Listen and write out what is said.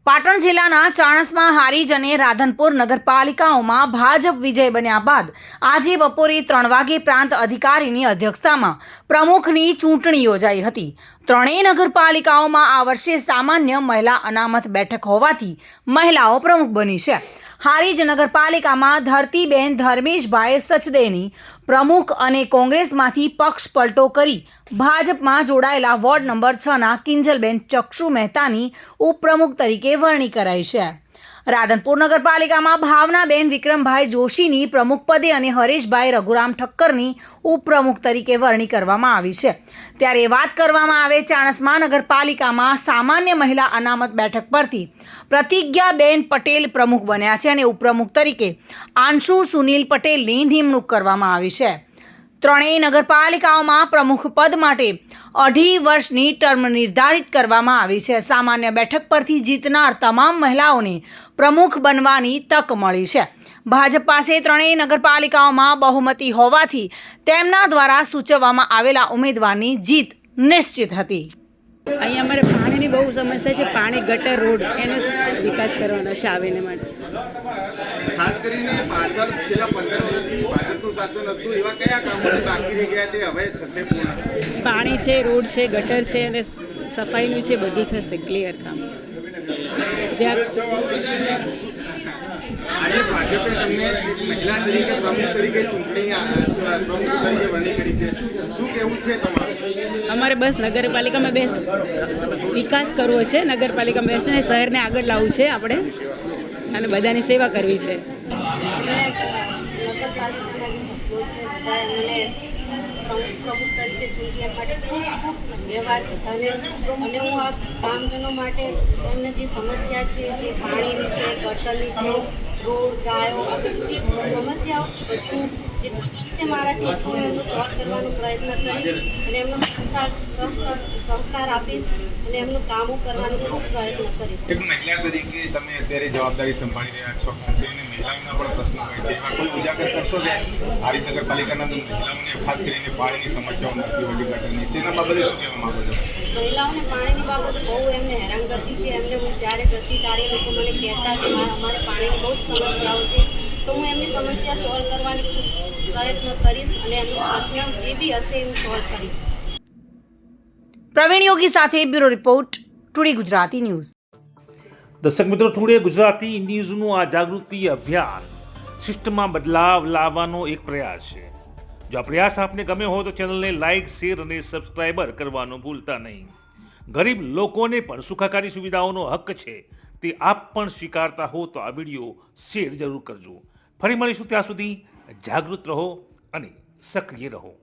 પાટણ જિલ્લાના ચાણસ્મા, હારીજ અને રાધનપુર નગરપાલિકાઓમાં ભાજપ વિજય બન્યા બાદ આજે બપોરે 3 વાગે પ્રાંત અધિકારીની અધ્યક્ષતામાં પ્રમુખની ચૂંટણી યોજાઈ હતી। ત્રણેય નગરપાલિકાઓમાં આ વર્ષે સામાન્ય મહિલા અનામત બેઠક હોવાથી મહિલાઓ પ્રમુખ બની છે। હારીજ નગરપાલિકામાં ધરતીબેન ધર્મેશભાઈ સચદેની પ્રમુખ અને કોંગ્રેસમાંથી પક્ષ પલટો કરી ભાજપમાં જોડાયેલા વોર્ડ નંબર 6ના કિંજલબેન ચક્ષુ મહેતાની ઉપપ્રમુખ તરીકે વરણી કરાઈ છે। રાધનપુર નગરપાલિકામાં ભાવનાબેન વિક્રમભાઈ જોશીની પ્રમુખ પદે અને હરેશભાઈ રઘુરામ ઠક્કરની ઉપપ્રમુખ તરીકે વરણી કરવામાં આવી છે। ત્યારે વાત કરવામાં આવે ચાણસ્મા નગરપાલિકામાં સામાન્ય મહિલા અનામત બેઠક પરથી પ્રતિજ્ઞાબેન પટેલ પ્રમુખ બન્યા છે અને ઉપપ્રમુખ તરીકે આંશુ સુનિલ પટેલની નિમણૂક કરવામાં આવી છે। ત્રણેય નગરપાલિકાઓમાં પ્રમુખ પદ માટે 2.5 વર્ષની ટર્મ નિર્ધારિત કરવામાં આવી છે। સામાન્ય બેઠક પરથી જીતનાર તમામ મહિલાઓને પ્રમુખ બનવાની તક મળી છે। ભાજપ પાસે ત્રણેય નગરપાલિકાઓમાં બહુમતી હોવાથી તેમના દ્વારા સૂચવવામાં આવેલા ઉમેદવારની જીત નિશ્ચિત હતી। અહીંયા અમારે પાણીની બહુ સમસ્યા છે। પાણી, ગટર, રોડ એનો વિકાસ કરવાનો છે આવીને માટે। ખાસ કરીને પાછળ છેલ્લા 15 વર્ષથી ભાજપનું શાસન હતું, એવા કયા કામો બાકી રહી ગયા તે હવે થશે પૂર્ણ? પાણી છે, રોડ છે, ગટર છે અને સફાઈનું છે, બધું થશે ક્લિયર કામ। આજે ભાજપે તમને એક મહિલા તરીકે પ્રમુખ તરીકે પ્રમુખ તરીકે વરણી કરી છે, શું કહેવું છે તમારું? અમારે બસ નગરપાલિકામાં વિકાસ કરવો છે, નગરપાલિકામાં બેસીને શહેરને આગળ લાવવું છે આપણે અને બધાની સેવા કરવી છે। નગરપાલિકાના જે સભ્યો છે બધા એમને પ્રમુખ તરીકે ચૂંટ્યા માટે ખૂબ ખૂબ ધન્યવાદ બધાને। અને હું આ ગામજનો માટે એમને જે સમસ્યા છે, જે પાણીની છે, ગટરની છે, રોડ, ગાયો, આ બધી જે સમસ્યાઓ છે બધું જેટલું બનશે મારાથી એટલું એમનો સોલ્વ કરવાનો પ્રયત્ન કરીશ અને એમનો સહકાર આપીશ અને એમનું કામો કરવાનો ખૂબ પ્રયત્ન કરીશ। એક મહિલા તરીકે તમે અત્યારે જવાબદારી સંભાળી રહ્યા છો, ખાસ કરીને મહિલાઓના પણ પ્રશ્નો હોય છે, એમાં કોઈ ઉજાગર કરશો કે હારીજ નગરપાલિકાના મહિલાઓને ખાસ કરીને પાણીની સમસ્યાઓ મળતી હોય છે, ગટરની, તેના બાબતે શું કહેવા માંગો છો? મહિલાઓને પાણીની બાબતે બહુ એમને હેરાન કરતી છે। એમને હું જ્યારે જતી ત્યારે લોકો મને કહેતા કે અમારે પાણીની બહુ જ સમસ્યાઓ છે, તો હું એમની સમસ્યા સોલ્વ કરવાની પ્રયત્ન કરીશ અને એમનો પ્રશ્ન જે બી હશે હું સોલ્વ કરીશ। પ્રવીણ યોગી સાથે bureau report, today Gujarati news. દર્શક મિત્રો, ટુડે ગુજરાતી ન્યૂઝનું આ જાગૃતિ અભિયાન સિસ્ટમમાં બદલાવ લાવવાનો એક પ્રયાસ છે। જો આ પ્રયાસ આપને ગમ્યો હોય તો ચેનલને લાઇક, શેર અને સબસ્ક્રાઇબર કરવાનું ભૂલતા નહીં। ગરીબ લોકોને પણ સુખાકારી સુવિધાઓનો હક છે, તે આપ પણ સ્વીકારતા હો તો આ વિડીયો શેર જરૂર કરજો। ફરી મળીશું, ત્યાં સુધી જાગૃત રહો અને સક્રિય રહો।